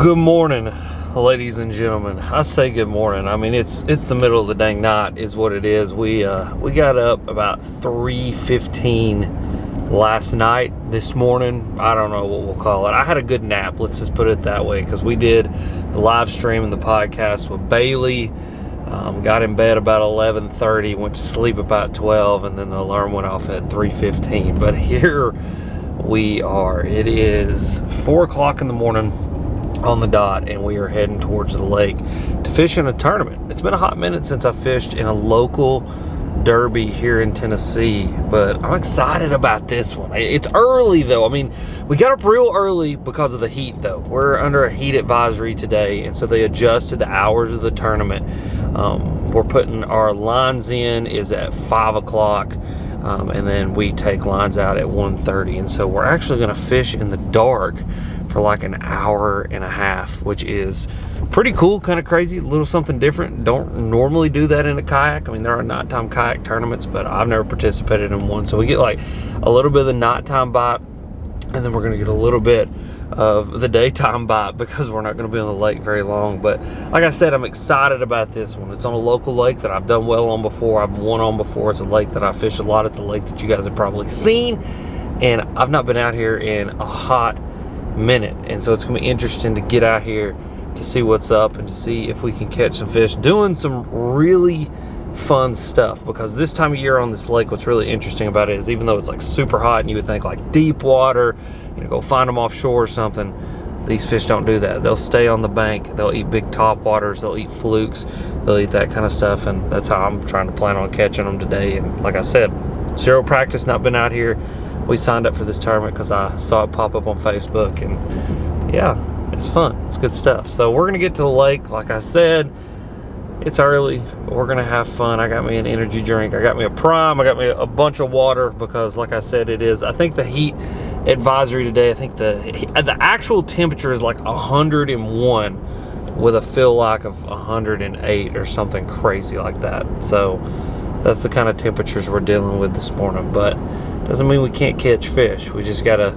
Good morning, ladies and gentlemen. I say good morning. I mean, it's the middle of the dang night is what it is. We got up about 3:15 last night. This morning, I don't know what we'll call it. I had a good nap. Let's just put it that way, because we did the live stream and the podcast with Bailey. Got in bed about 11:30, went to sleep about 12, and then the alarm went off at 3:15. But here we are. It is 4 o'clock in the morning on the dot, and we are heading towards the lake to fish in a tournament. It's been a hot minute since I fished in a local derby here in Tennessee, but I'm excited about this one. It's early though. I mean, we got up real early because of the heat though. We're under a heat advisory today, and so they adjusted the hours of the tournament. We're putting our lines in is at 5 o'clock, and then we take lines out at 1:30, and so we're actually going to fish in the dark for like an hour and a half, which is pretty cool, kind of crazy, a little something different. Don't normally do that in a kayak. I mean, there are nighttime kayak tournaments, but I've never participated in one. So we get like a little bit of the nighttime bite, and then we're going to get a little bit of the daytime bite because we're not going to be on the lake very long. But like I said, I'm excited about this one. It's on a local lake that I've done well on before. I've won on before. It's a lake that I fish a lot. It's a lake that you guys have probably seen, and I've not been out here in a hot minute, and so it's gonna be interesting to get out here to see what's up and to see if we can catch some fish doing some really fun stuff. Because this time of year on this lake, what's really interesting about it is, even though it's like super hot and you would think like deep water, you know, go find them offshore or something, these fish don't do that. They'll stay on the bank, they'll eat big top waters, they'll eat flukes, they'll eat that kind of stuff, and that's how I'm trying to plan on catching them today. And like I said, zero practice, not been out here. We signed up for this tournament because I saw it pop up on Facebook, and yeah, it's fun. It's good stuff. So we're gonna get to the lake. Like I said, it's early, but we're gonna have fun. I got me an energy drink, I got me a Prime, I got me a bunch of water, because like I said, it is, I think the heat advisory today, I think the actual temperature is like 101 with a feel like of 108 or something crazy like that. So that's the kind of temperatures we're dealing with this morning. But doesn't mean we can't catch fish. We just gotta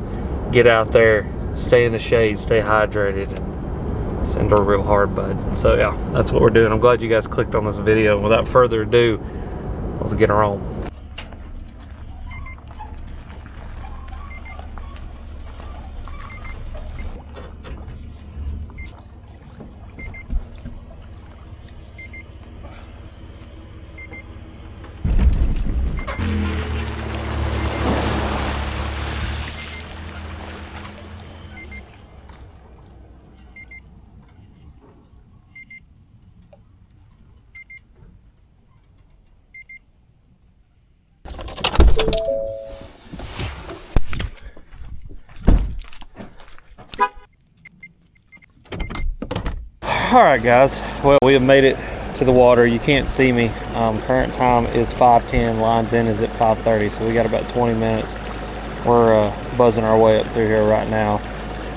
get out there, stay in the shade, stay hydrated, and send her a real hard bud. So yeah, that's what we're doing. I'm glad you guys clicked on this video. And without further ado, let's get her on. Alright guys, well, we have made it to the water. You can't see me. Current time is 5:10, lines in is at 5:30, so we got about 20 minutes. We're buzzing our way up through here right now.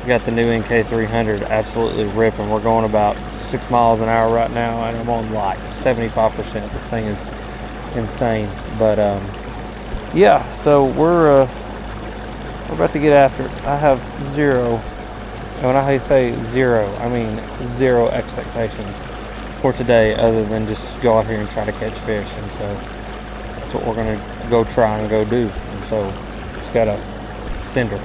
We got the new NK300 absolutely ripping. We're going about 6 miles an hour right now, and I'm on like 75%. This thing is insane. But yeah, so we're about to get after it. I have zero, and when I say zero, I mean zero expectations for today, other than just go out here and try to catch fish. And so that's what we're gonna go try and go do. And so just gotta send her.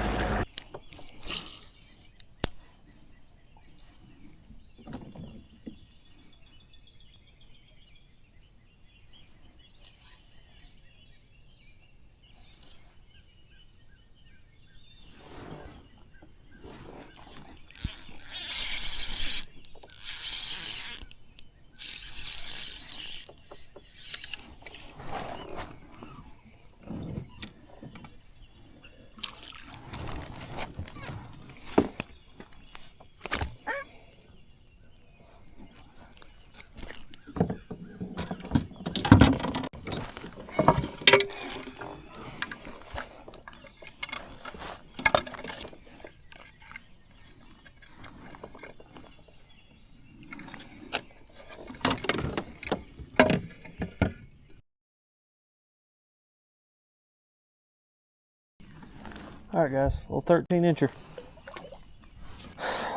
All right, guys, little 13 incher.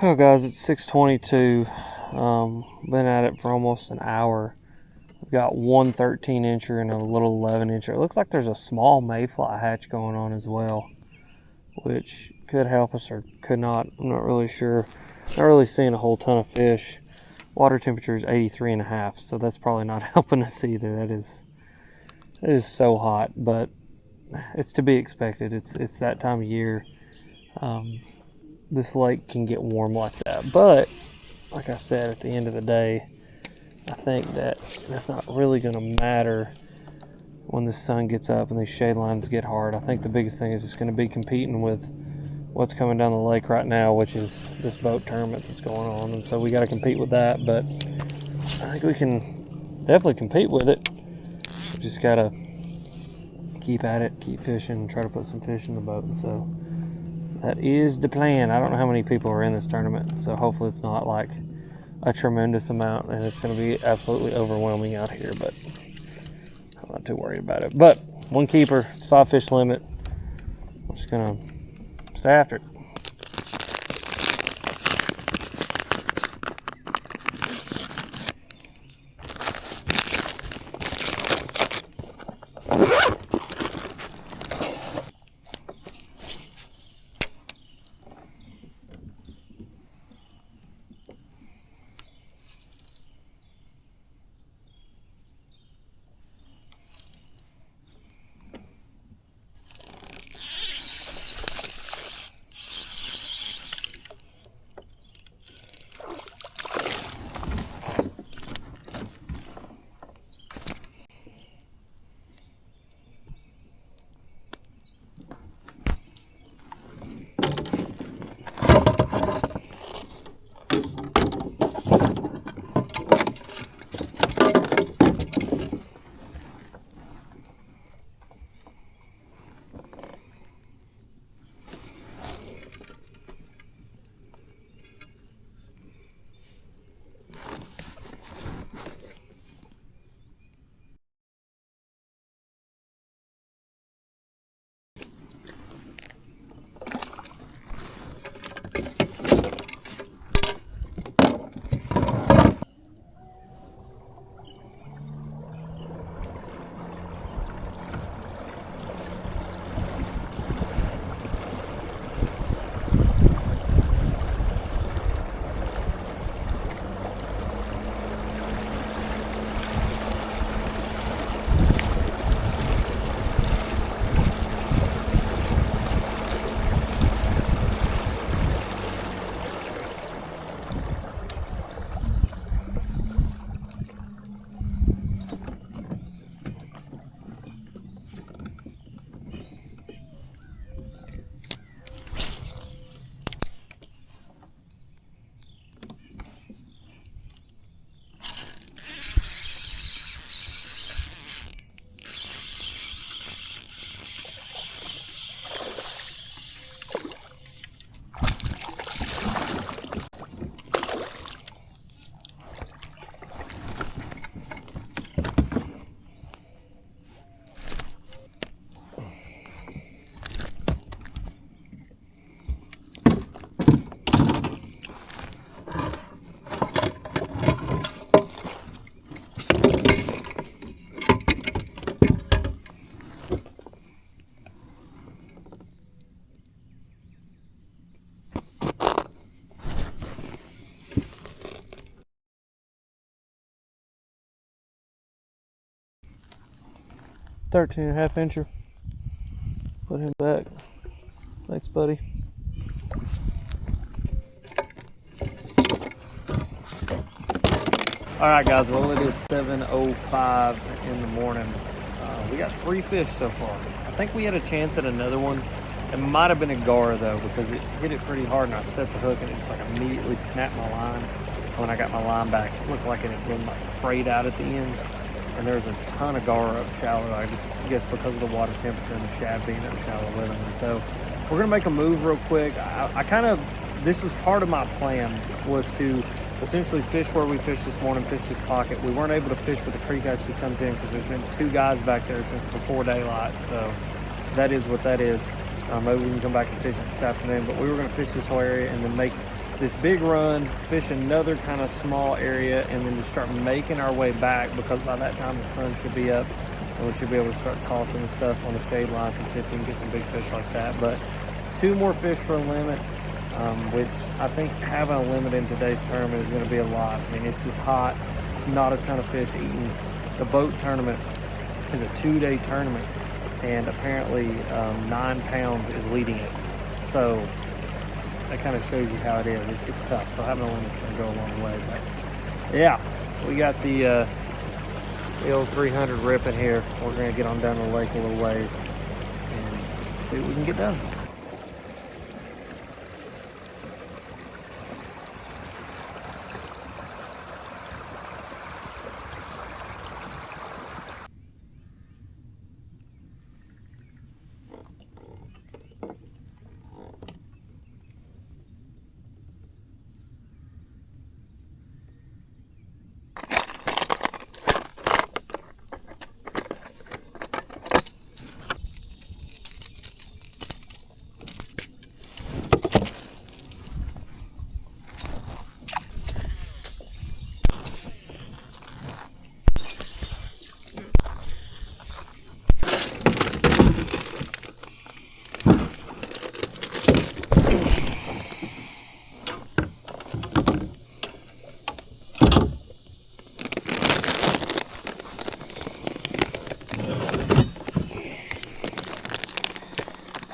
Oh guys, it's 6:22. Been at it for almost an hour. We've got one 13-incher and a little 11-incher. It looks like there's a small mayfly hatch going on as well, which could help us or could not. I'm not really sure. Not really seeing a whole ton of fish. Water temperature is 83.5, so that's probably not helping us either. It is so hot, but it's to be expected. It's that time of year. This lake can get warm like that, but like I said, at the end of the day, I think that that's not really going to matter when the sun gets up and these shade lines get hard. I think the biggest thing is just going to be competing with what's coming down the lake right now, which is this boat tournament that's going on, and so we got to compete with that. But I think we can definitely compete with it. We just got to keep at it, keep fishing, and try to put some fish in the boat. So that is the plan. I don't know how many people are in this tournament, so hopefully it's not like a tremendous amount and it's going to be absolutely overwhelming out here, but I'm not too worried about it. But one keeper, it's 5 fish limit. I'm just going to stay after it. $13.5-incher. Put him back. Thanks, buddy. All right, guys. Well, it is 7:05 in the morning. We got 3 fish so far. I think we had a chance at another one. It might have been a gar though, because it hit it pretty hard, and I set the hook, and it just like immediately snapped my line. When I got my line back, it looked like it had been like frayed out at the ends. And there's a ton of gar up shallow, I just guess because of the water temperature and the shad being up shallow with them. And so we're gonna make a move real quick. This was part of my plan, was to essentially fish where we fished this morning, fish this pocket. We weren't able to fish where the creek actually comes in because there's been 2 guys back there since before daylight. So that is what that is. Maybe we can come back and fish it this afternoon, but we were gonna fish this whole area and then make this big run, fish another kind of small area, and then just start making our way back, because by that time the sun should be up and we should be able to start tossing the stuff on the shade lines and see if we can get some big fish like that. But 2 more fish for a limit, which I think having a limit in today's tournament is going to be a lot. I mean, it's just hot. It's not a ton of fish eating. The boat tournament is a 2-day tournament, and apparently 9 pounds is leading it. So that kind of shows you how it is. It's tough. So having a limit's going to go a long way. But yeah, we got the old 300 ripping here. We're going to get on down the lake a little ways and see what we can get done.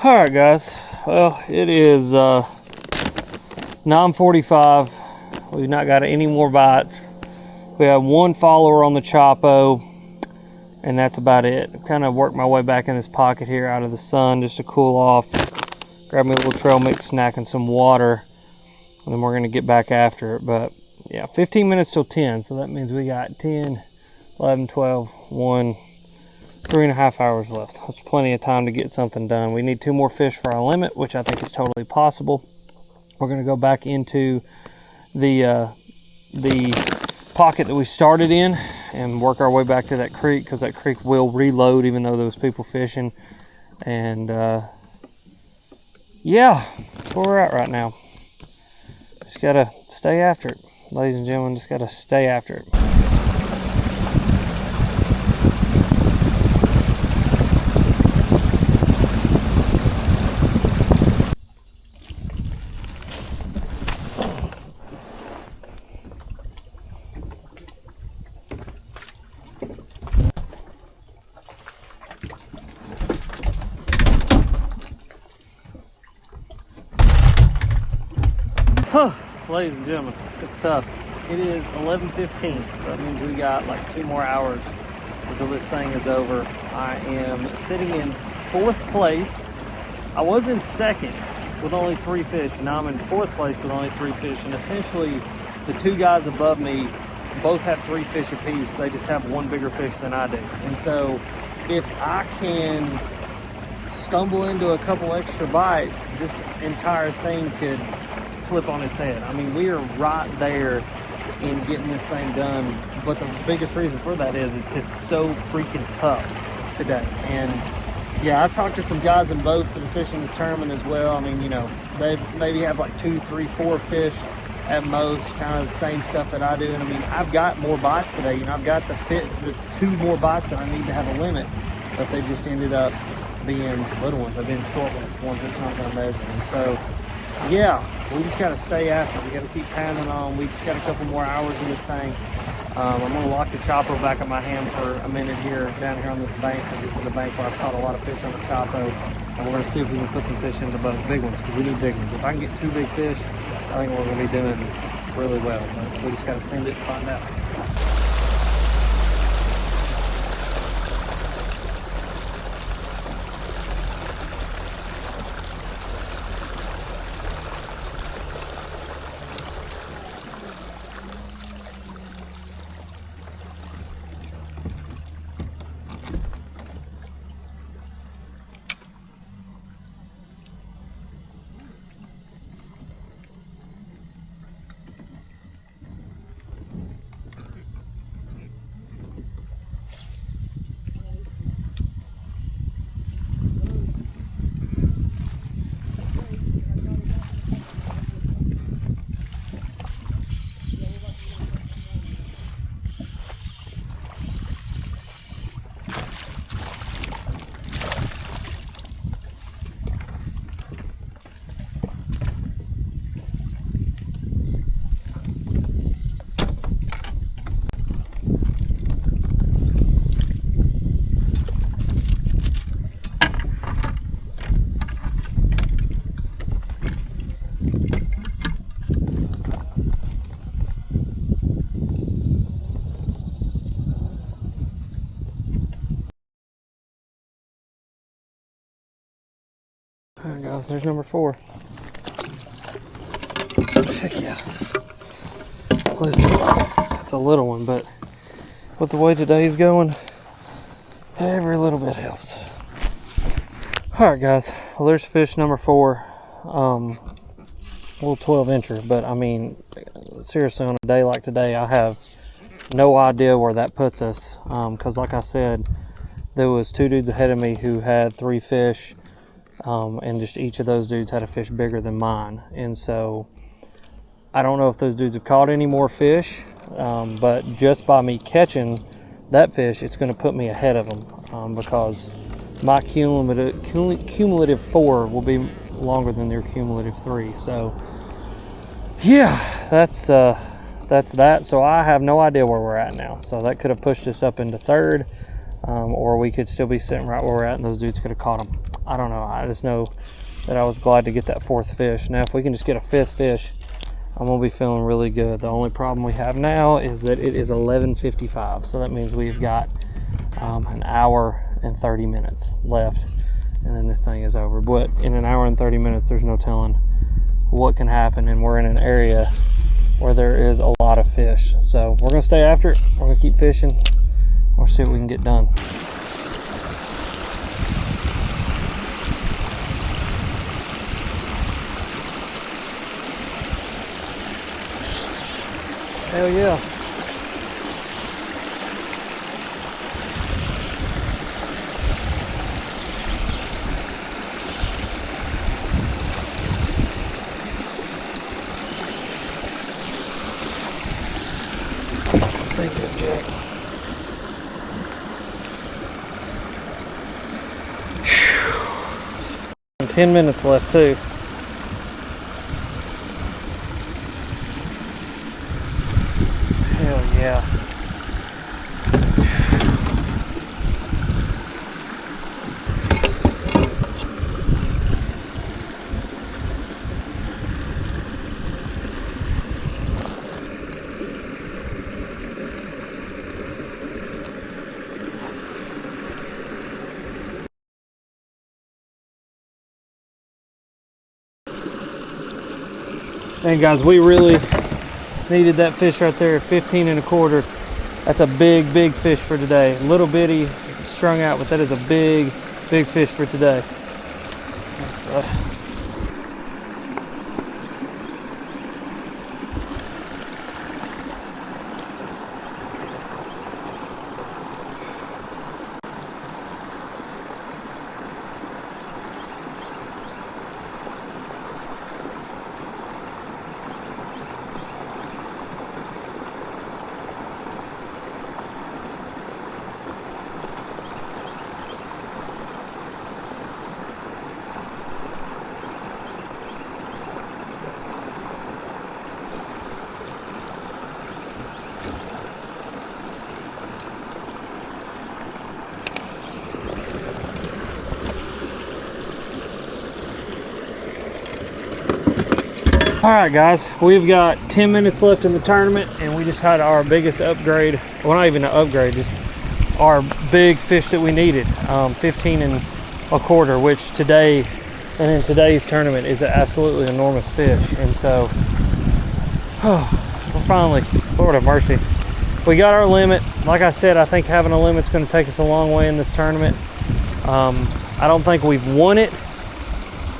All right, guys. Well, it is 9:45. We've not got any more bites. We have 1 follower on the Chapo, and that's about it. I've kind of worked my way back in this pocket here out of the sun just to cool off. Grab me a little trail mix snack and some water, and then we're going to get back after it. But yeah, 15 minutes till 10, so that means we got 10, 11, 12, 1, 3.5 hours left. That's plenty of time to get something done. We need 2 more fish for our limit, which I think is totally possible. We're going to go back into the pocket that we started in and work our way back to that creek, because that creek will reload even though there was people fishing. And yeah, that's where we're at right now. Just gotta stay after it, ladies and gentlemen. Just gotta stay after it. Ladies and gentlemen, it's tough. It is 11:15, so that means we got like 2 more hours until this thing is over. I am sitting in 4th place. I was in 2nd with only 3 fish, and now I'm in 4th place with only 3 fish. And essentially, the 2 guys above me both have 3 fish apiece. They just have 1 bigger fish than I do. And so, if I can stumble into a couple extra bites, this entire thing could flip on its head. I mean, we are right there in getting this thing done, but the biggest reason for that is it's just so freaking tough today. And yeah, I've talked to some guys in boats that are fishing this tournament as well. I mean, you know, they maybe have like 2, 3, 4 fish at most, kind of the same stuff that I do. And I mean, I've got more bites today. You know, I've got the 2 more bites that I need to have a limit, but they just ended up being little ones. They've been short ones that's not going to measure. And so, yeah, we just got to stay after it. We got to keep pounding on. We just got a couple more hours in this thing. I'm going to lock the chopper back in my hand for a minute here, down here on this bank, because this is a bank where I've caught a lot of fish on the chopper. And we're going to see if we can put some fish into both big ones, because we need big ones. If I can get 2 big fish, I think we're going to be doing really well. But we just got to send it to find out. guys, there's number 4. Heck yeah. Listen, it's a little one, but with the way today's going, every little bit helps. Alright guys, well there's fish number 4. Little 12-incher, but I mean, seriously, on a day like today, I have no idea where that puts us, because like I said, there was 2 dudes ahead of me who had 3 fish, and just each of those dudes had a fish bigger than mine. And so I don't know if those dudes have caught any more fish, but just by me catching that fish, it's going to put me ahead of them, because my cumulative 4 will be longer than their cumulative 3. So yeah, that's that. So I have no idea where we're at now. So that could have pushed us up into 3rd, or we could still be sitting right where we're at and those dudes could have caught them. I don't know. I just know that I was glad to get that 4th fish. Now if we can just get a 5th fish, I'm gonna be feeling really good. The only problem we have now is that it is 11:55, so that means we've got an hour and 30 minutes left, and then this thing is over. But in an hour and 30 minutes, there's no telling what can happen, and we're in an area where there is a lot of fish. So we're gonna stay after it. We're gonna keep fishing. We'll see what we can get done. Hell yeah. Thank you, Jack. 10 minutes left too. Hell yeah. And guys, we really needed that fish right there, 15 1/4. That's a big fish for today. Little bitty, strung out, but that is a big fish for today. That's good. All right guys, we've got 10 minutes left in the tournament, and we just had our biggest upgrade. Well, not even an upgrade, just our big fish that we needed, 15 1/4, which today and in today's tournament is an absolutely enormous fish. And so we're finally, Lord have mercy, we got our limit. Like I said, I think having a limit's going to take us a long way in this tournament. I don't think we've won it,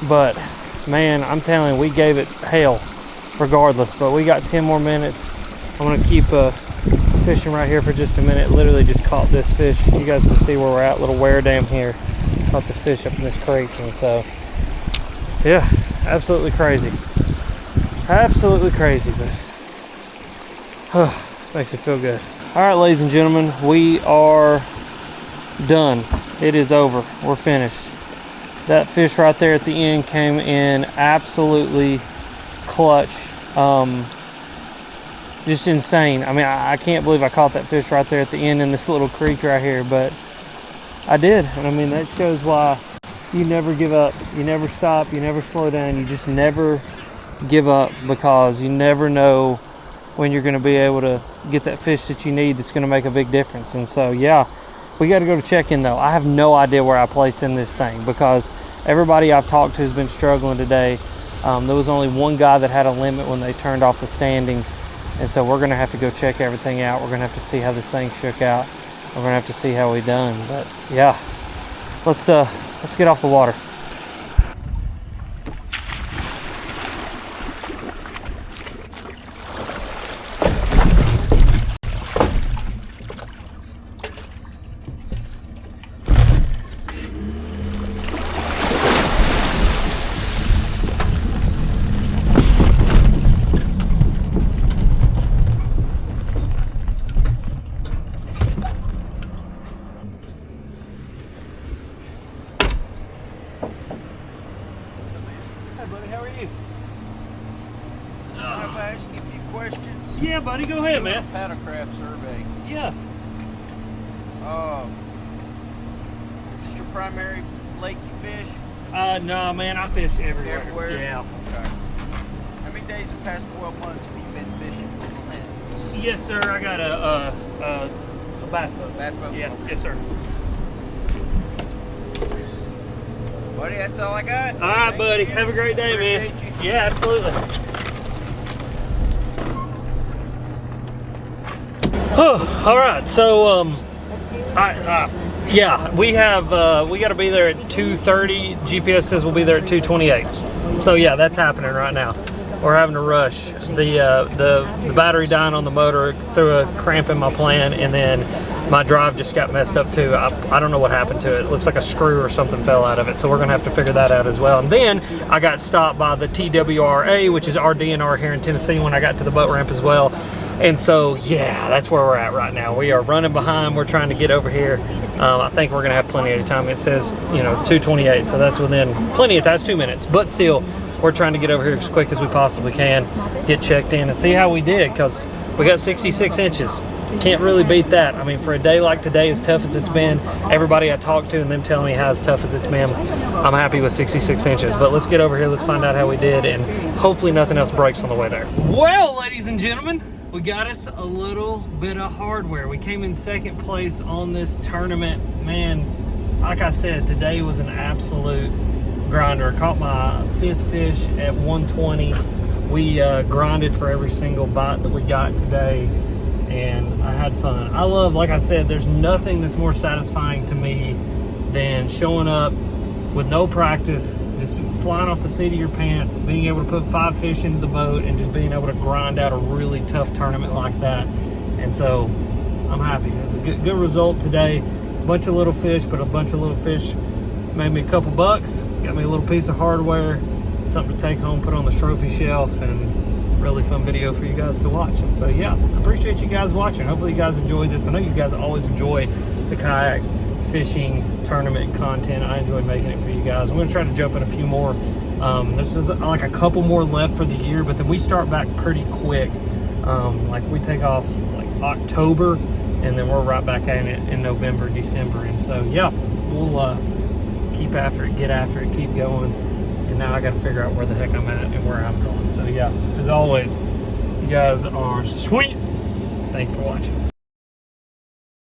but man, I'm telling you, we gave it hell regardless. But we got 10 more minutes. I'm gonna keep fishing right here for just a minute. Literally just caught this fish. You guys can see where we're at, little wear dam here. Caught this fish up in this creek, and so yeah, absolutely crazy. Absolutely crazy, but makes me feel good. All right, ladies and gentlemen, we are done. It is over. We're finished. That fish right there at the end came in absolutely clutch. Just insane. I mean, I can't believe I caught that fish right there at the end in this little creek right here, but I did. And I mean, that shows why you never give up. You never stop. You never slow down. You just never give up, because you never know when you're going to be able to get that fish that you need that's going to make a big difference. And so, yeah, we got to go to check-in though. I have no idea where I placed in this thing, because everybody I've talked to has been struggling today. There was only one guy that had a limit when they turned off the standings, and so we're gonna have to go check everything out. We're gonna have to see how this thing shook out. We're gonna have to see how we done. But yeah, let's get off the water. How are you? Can I ask you a few questions? Yeah, buddy, go ahead, man. Paddlecraft survey. Yeah. Is this your primary lake you fish? No, man, I fish everywhere. Everywhere? Yeah. Okay. How many days in the past 12 months have you been fishing on that? Yes, sir. I got a bass boat. Bass boat? Yeah. Okay. Yes, sir. Buddy, that's all I got. All right, Thank buddy. you. Have a great day, man. Appreciate you. Yeah, absolutely. All right. So, yeah, we got to be there at 2:30. GPS says we'll be there at 2:28. So yeah, that's happening right now. We're having to rush. The battery dying on the motor threw a cramp in my plan, and then my drive just got messed up too. I don't know what happened to it. It looks like a screw or something fell out of it, so we're gonna have to figure that out as well. And then I got stopped by the TWRA, which is our DNR here in Tennessee, when I got to the boat ramp as well. And so yeah, that's where we're at right now. We are running behind. We're trying to get over here. I think we're gonna have plenty of time. It says 2:28, so that's within plenty of time. It's 2 minutes, but still, we're trying to get over here as quick as we possibly can, get checked in, and see how we did, because we got 66 inches. Can't really beat that. I mean, for a day like today, as tough as it's been, everybody I talked to and them telling me how as tough as it's been, I'm happy with 66 inches. But let's get over here, let's find out how we did, and hopefully nothing else breaks on the way there. Well, ladies and gentlemen, we got us a little bit of hardware. We came in second place on this tournament. Man, like I said, today was an absolute grinder. Caught my 5th fish at 120. We grinded for every single bite that we got today, and I had fun. I love, like I said, there's nothing that's more satisfying to me than showing up with no practice, just flying off the seat of your pants, being able to put 5 fish into the boat, and just being able to grind out a really tough tournament like that. And so I'm happy. It's a good result today. A bunch of little fish, but a bunch of little fish made me a couple bucks, got me a little piece of hardware, something to take home, put on the trophy shelf, and really fun video for you guys to watch. And so yeah, I appreciate you guys watching. Hopefully you guys enjoyed this. I know you guys always enjoy the kayak fishing tournament content. I enjoy making it for you guys. I'm going to try to jump in a few more. There's just like a couple more left for the year, but then we start back pretty quick. Like we take off like October, and then we're right back in it in November, December. And so yeah, we'll keep after it, get after it, keep going. And now I got to figure out where the heck I'm at and where I'm going. So yeah, as always, you guys are sweet. Thanks for watching.